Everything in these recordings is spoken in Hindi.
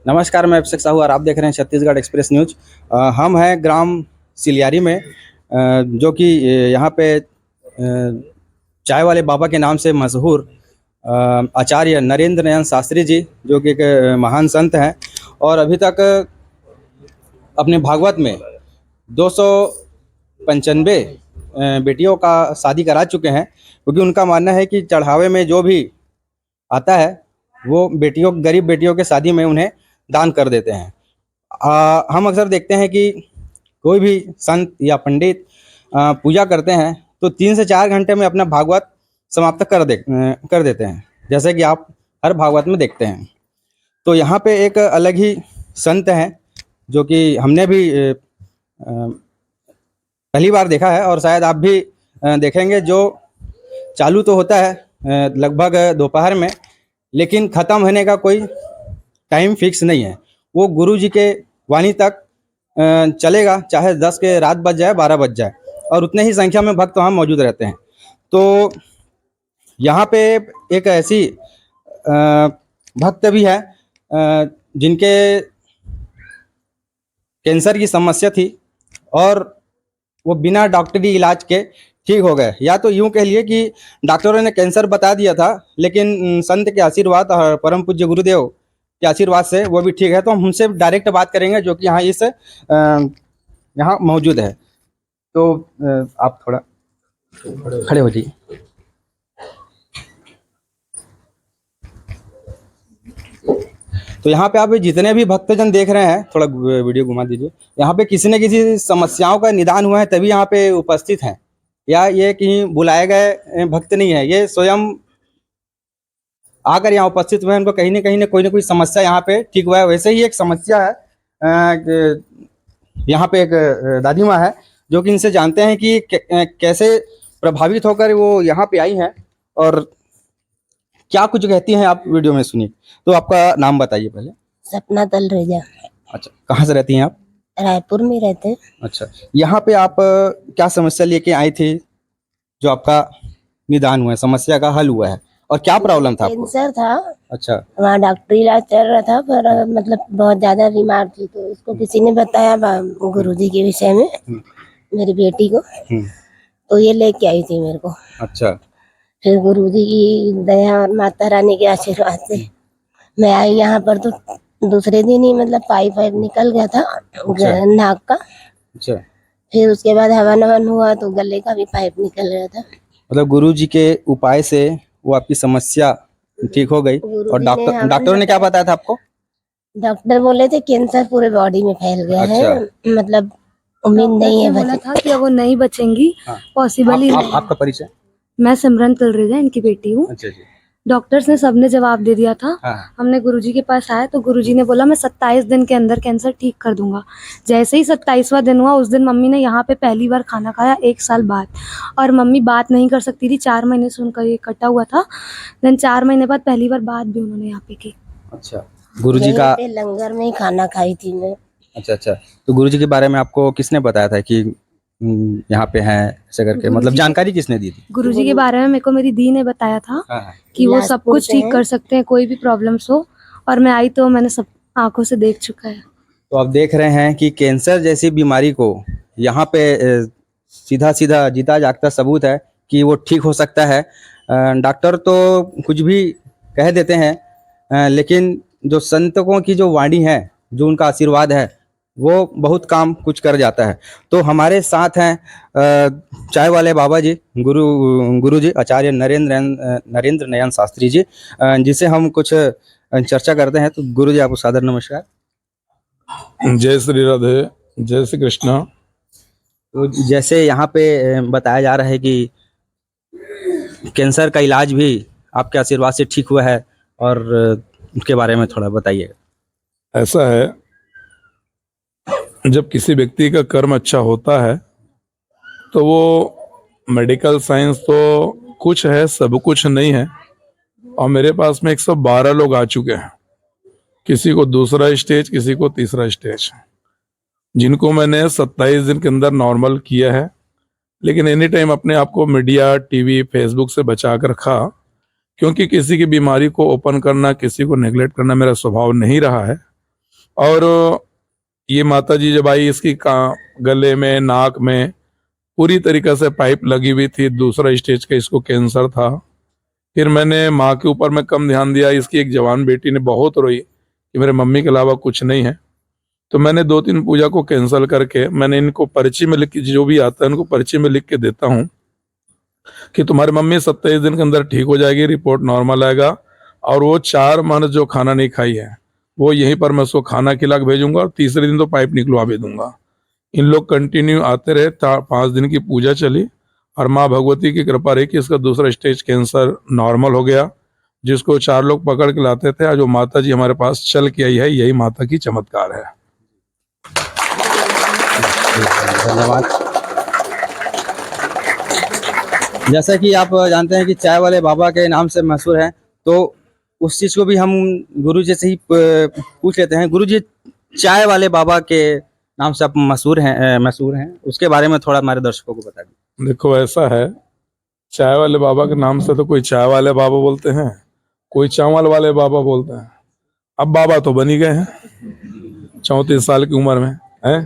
नमस्कार, मैं अभिषेक साहू और आप देख रहे हैं छत्तीसगढ़ एक्सप्रेस न्यूज। हम हैं ग्राम सिलियारी में, जो कि यहाँ पे चाय वाले बाबा के नाम से मशहूर आचार्य नरेंद्र नयन शास्त्री जी, जो कि एक महान संत हैं और अभी तक अपने भागवत में 295 बेटियों का शादी करा चुके हैं, क्योंकि उनका मानना है कि चढ़ावे में जो भी आता है वो गरीब बेटियों के शादी में उन्हें दान कर देते हैं। हम अक्सर देखते हैं कि कोई भी संत या पंडित पूजा करते हैं तो 3 से 4 घंटे में अपना भागवत समाप्त कर देते हैं, जैसे कि आप हर भागवत में देखते हैं। तो यहाँ पे एक अलग ही संत हैं, जो कि हमने भी पहली बार देखा है और शायद आप भी देखेंगे। जो चालू तो होता है लगभग दोपहर में, लेकिन ख़त्म होने का कोई टाइम फिक्स नहीं है। वो गुरु जी के वाणी तक चलेगा, चाहे 10 के रात बज जाए, 12 बज जाए, और उतने ही संख्या में भक्त वहाँ मौजूद रहते हैं। तो यहाँ पे एक ऐसी भक्त भी है जिनके कैंसर की समस्या थी और वो बिना डॉक्टरी इलाज के ठीक हो गए। या तो यूँ कह लिए कि डॉक्टरों ने कैंसर बता दिया था, लेकिन संत के आशीर्वाद और परम पूज्य गुरुदेव के आशीर्वाद से वो भी ठीक है। तो हम उनसे डायरेक्ट बात करेंगे, जो कि यहाँ यहाँ मौजूद है। तो आप थोड़ा खड़े हो जाइए। तो यहाँ पे आप जितने भी भक्तजन देख रहे हैं, थोड़ा वीडियो घुमा दीजिए। यहाँ पे किसी न किसी समस्याओं का निदान हुआ है तभी यहाँ पे उपस्थित हैं, या ये कहीं बुलाए गए भक्त नहीं है। ये स्वयं आकर यहाँ उपस्थित हुए हैं, उनको कहीं ना कोई समस्या यहाँ पे ठीक हुआ है। वैसे ही एक समस्या है, यहाँ पे एक दादी माँ है, जो कि इनसे जानते हैं कि कैसे प्रभावित होकर वो यहाँ पे आई हैं और क्या कुछ कहती हैं। आप वीडियो में सुनिए। तो आपका नाम बताइए पहले। सपना तलरेजा। अच्छा, कहाँ से रहती हैं आप? रायपुर में रहते हैं। अच्छा, यहाँ पे आप क्या समस्या लेके आई थी जो आपका निदान हुआ है, समस्या का हल हुआ है, और क्या प्रॉब्लम था आपको? कैंसर था। अच्छा, वहाँ डॉक्टरी इलाज चल रहा था, पर मतलब बहुत ज्यादा बीमार थी, तो इसको किसी ने बताया गुरुजी के विषय में, मेरी बेटी को, तो ये लेके आई थी मेरे को। अच्छा, फिर गुरुजी की दया और माता रानी के आशीर्वाद से मैं आई यहाँ पर। तो दूसरे दिन ही मतलब पाइप निकल गया था नाक का। अच्छा, फिर उसके बाद हवन हवन हुआ तो गले का भी पाइप निकल गया था। मतलब गुरु जी के उपाय से वो आपकी समस्या ठीक हो गई। और डॉक्टर ने क्या बताया था आपको? डॉक्टर बोले थे कैंसर पूरे बॉडी में फैल गया है, मतलब उम्मीद नहीं है। बोला था कि वो नहीं बचेंगी, पॉसिबल ही नहीं। आपका परिचय? मैं सिमरन तलरेजा, इनकी बेटी हूँ। अच्छा जी। डॉक्टर्स ने सबने जवाब दे दिया था। हमने गुरुजी के पास आए तो गुरुजी ने बोला मैं 27 दिन के अंदर कैंसर ठीक कर दूंगा। जैसे ही 27वां दिन हुआ, उस दिन मम्मी ने यहाँ पे पहली बार खाना खाया 1 साल बाद, और मम्मी बात नहीं कर सकती थी। 4 महीने से उनका ये कटा हुआ था। देन 4 महीने बाद पहली बार बात भी उन्होंने यहाँ पे की। अच्छा, गुरुजी का लंगर में ही खाना खाई थी मैं। अच्छा, तो गुरुजी के बारे में आपको किसने बताया था कि यहाँ पे हैं ऐसे करके, मतलब जानकारी किसने दी थी? गुरुजी के बारे में मेरे को मेरी दी ने बताया था कि वो सब कुछ ठीक कर सकते हैं, कोई भी प्रॉब्लम्स हो। और मैं आई तो मैंने सब आंखों से देख चुका है। तो आप देख रहे हैं कि कैंसर जैसी बीमारी को यहाँ पे सीधा जीता जागता सबूत है कि वो ठीक हो सकता है। डॉक्टर तो कुछ भी कह देते हैं, लेकिन जो संतों की जो वाणी है, जो उनका आशीर्वाद है, वो बहुत काम कुछ कर जाता है। तो हमारे साथ हैं चाय वाले बाबा जी, गुरु जी आचार्य नरेंद्र नयन शास्त्री जी, जिसे हम कुछ चर्चा करते हैं। तो गुरु जी, आपको सादर नमस्कार। जय श्री राधे, जय श्री कृष्णा। तो जैसे यहाँ पे बताया जा रहा है कि कैंसर का इलाज भी आपके आशीर्वाद से ठीक हुआ है, और उसके बारे में थोड़ा बताइए। ऐसा है, जब किसी व्यक्ति का कर्म अच्छा होता है तो वो मेडिकल साइंस तो कुछ है, सब कुछ नहीं है। और मेरे पास में 112 लोग आ चुके हैं, किसी को दूसरा स्टेज, किसी को तीसरा स्टेज, जिनको मैंने 27 दिन के अंदर नॉर्मल किया है। लेकिन एनी टाइम अपने आप को मीडिया, टीवी, फेसबुक से बचा कर रखा, क्योंकि किसी की बीमारी को ओपन करना, किसी को नेग्लेक्ट करना मेरा स्वभाव नहीं रहा है। और ये माता जी जब आई, इसकी गले में, नाक में पूरी तरीके से पाइप लगी हुई थी, दूसरा स्टेज का इसको कैंसर था। फिर मैंने माँ के ऊपर में कम ध्यान दिया। इसकी एक जवान बेटी ने बहुत रोई कि मेरे मम्मी के अलावा कुछ नहीं है। तो मैंने 2-3 पूजा को कैंसिल करके मैंने इनको पर्ची में लिख के, जो भी आता है उनको पर्ची में लिख के देता हूँ कि तुम्हारी मम्मी 27 दिन के अंदर ठीक हो जाएगी, रिपोर्ट नॉर्मल आएगा, और वो 4 माह जो खाना नहीं खाई है वो यहीं पर मैं उसको खाना खिला के भेजूंगा, और तीसरे दिन तो पाइप निकलवा भी दूंगा। इन लोग कंटिन्यू आते रहे, 5 दिन की पूजा चली, और माँ भगवती की कृपा रही कि इसका दूसरा स्टेज कैंसर नॉर्मल हो गया, जिसको 4 लोग पकड़ के लाते थे। आज वो माता जी हमारे पास चल के आई है, यही माता की चमत्कार है। धन्यवाद। जैसा कि आप जानते हैं कि चाय वाले बाबा के नाम से मशहूर है, तो उस चीज़ को भी हम गुरु जी से ही पूछ लेते हैं। गुरु जी, चाय वाले बाबा के नाम से आप मशहूर हैं, उसके बारे में थोड़ा हमारे दर्शकों को बता दें। देखो, ऐसा है, चाय वाले बाबा के नाम से तो कोई चाय वाले बाबा बोलते हैं, कोई चावल वाले बाबा बोलते हैं। अब बाबा तो बन ही गए हैं 34 साल की उम्र में है।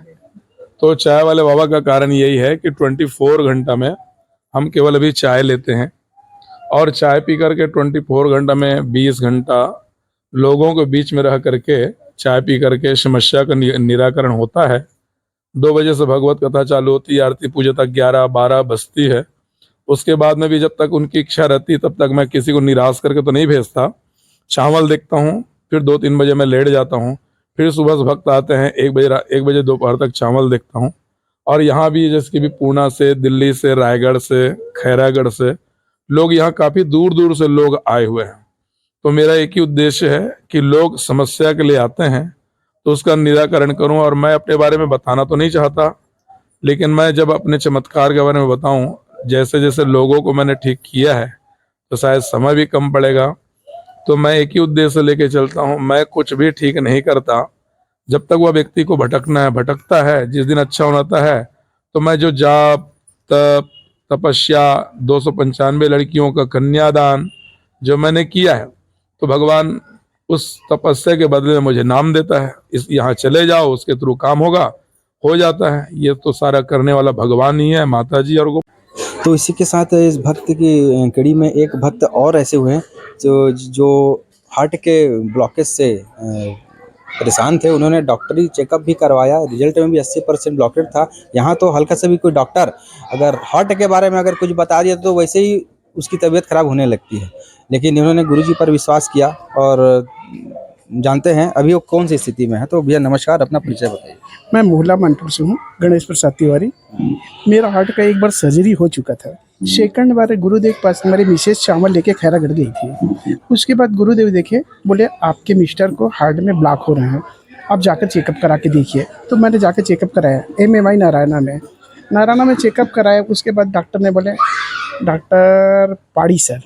तो चाय वाले बाबा का कारण यही है कि 24 घंटा में हम केवल अभी चाय लेते हैं, और चाय पी करके 24 घंटा में 20 घंटा लोगों के बीच में रह करके चाय पी करके समस्या का निराकरण होता है। 2 बजे से भगवत कथा चालू होती है, आरती पूजा तक 11-12 बजती है। उसके बाद में भी जब तक उनकी इच्छा रहती है तब तक मैं किसी को निराश करके तो नहीं भेजता। चावल देखता हूँ, फिर 2-3 बजे मैं लेट जाता हूँ, फिर सुबह से भक्त आते हैं 1 बजे दोपहर तक चावल देखता हूँ। और यहाँ भी जैसे कि भी पूना से, दिल्ली से, रायगढ़ से, खैरागढ़ से लोग यहाँ काफ़ी दूर दूर से लोग आए हुए हैं। तो मेरा एक ही उद्देश्य है कि लोग समस्या के लिए आते हैं तो उसका निराकरण करूं। और मैं अपने बारे में बताना तो नहीं चाहता, लेकिन मैं जब अपने चमत्कार के बारे में बताऊं, जैसे जैसे लोगों को मैंने ठीक किया है, तो शायद समय भी कम पड़ेगा। तो मैं एक ही उद्देश्य लेके चलता हूं, मैं कुछ भी ठीक नहीं करता जब तक वह व्यक्ति को भटकता है। जिस दिन अच्छा होता है तो मैं जो जाप, तप, तपस्या, 295 लड़कियों का कन्यादान जो मैंने किया है, तो भगवान उस तपस्या के बदले में मुझे नाम देता है, इस यहाँ चले जाओ, उसके थ्रू काम होगा, हो जाता है। ये तो सारा करने वाला भगवान ही है, माता जी और तो इसी के साथ इस भक्त की कड़ी में एक भक्त और ऐसे हुए हैं जो हार्ट के ब्लॉकेज से परेशान थे। उन्होंने डॉक्टरी चेकअप भी करवाया, रिजल्ट में भी 80% ब्लॉकेज था। यहाँ तो हल्का से भी कोई डॉक्टर अगर हार्ट के बारे में अगर कुछ बता दिया तो वैसे ही उसकी तबीयत खराब होने लगती है, लेकिन इन्होंने गुरुजी पर विश्वास किया और जानते हैं अभी वो कौन सी स्थिति में है। तो भैया नमस्कार, अपना परिचय बताइए। मैं मोहला मंटूर से हूँ, गणेश प्रसाद तिवारी। मेरा हार्ट का एक बार सर्जरी हो चुका था। सेकंड बार गुरुदेव के पास मेरी मिसेज चावल लेके खैरागढ़ गई थी। उसके बाद गुरुदेव देखे, बोले आपके मिस्टर को हार्ट में ब्लॉक हो रहे हैं, आप जाकर चेकअप करा के देखिए। तो मैंने जाकर चेकअप कराया MMI नारायणा में चेकअप कराया। उसके बाद डॉक्टर ने बोले, डॉक्टर पाड़ी सर,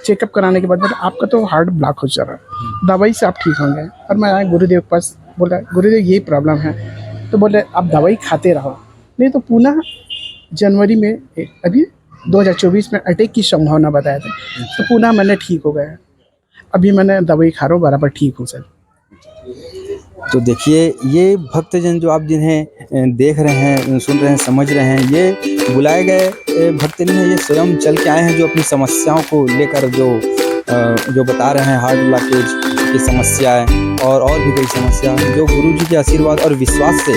चेकअप कराने के बाद बोले आपका तो हार्ट ब्लॉक हो जा रहा है, दवाई से आप ठीक होंगे। और मैं आया गुरुदेव के पास, बोला गुरुदेव यही प्रॉब्लम है। तो बोले आप दवाई खाते रहो, नहीं तो पुनः जनवरी में अभी 2024 में अटैक की संभावना बताया था। तो पुनः मैंने ठीक हो गया। अभी मैंने दवाई खा रहा हूँ, बराबर ठीक हूँ सर। तो देखिए, ये भक्तजन जो आप जिन्हें देख रहे हैं, सुन रहे हैं, समझ रहे हैं, ये बुलाए गए भक्त नहीं है, ये स्वयं चल के आए हैं, जो अपनी समस्याओं को लेकर जो बता रहे हैं, हार्ट ब्लॉकेज की समस्याएं और भी कई समस्या जो गुरुजी के आशीर्वाद और विश्वास से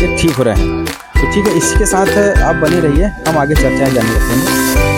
ये ठीक हो रहे हैं। तो ठीक है, इसी के साथ आप बने रहिए, हम आगे चर्चाएं जारी रखेंगे।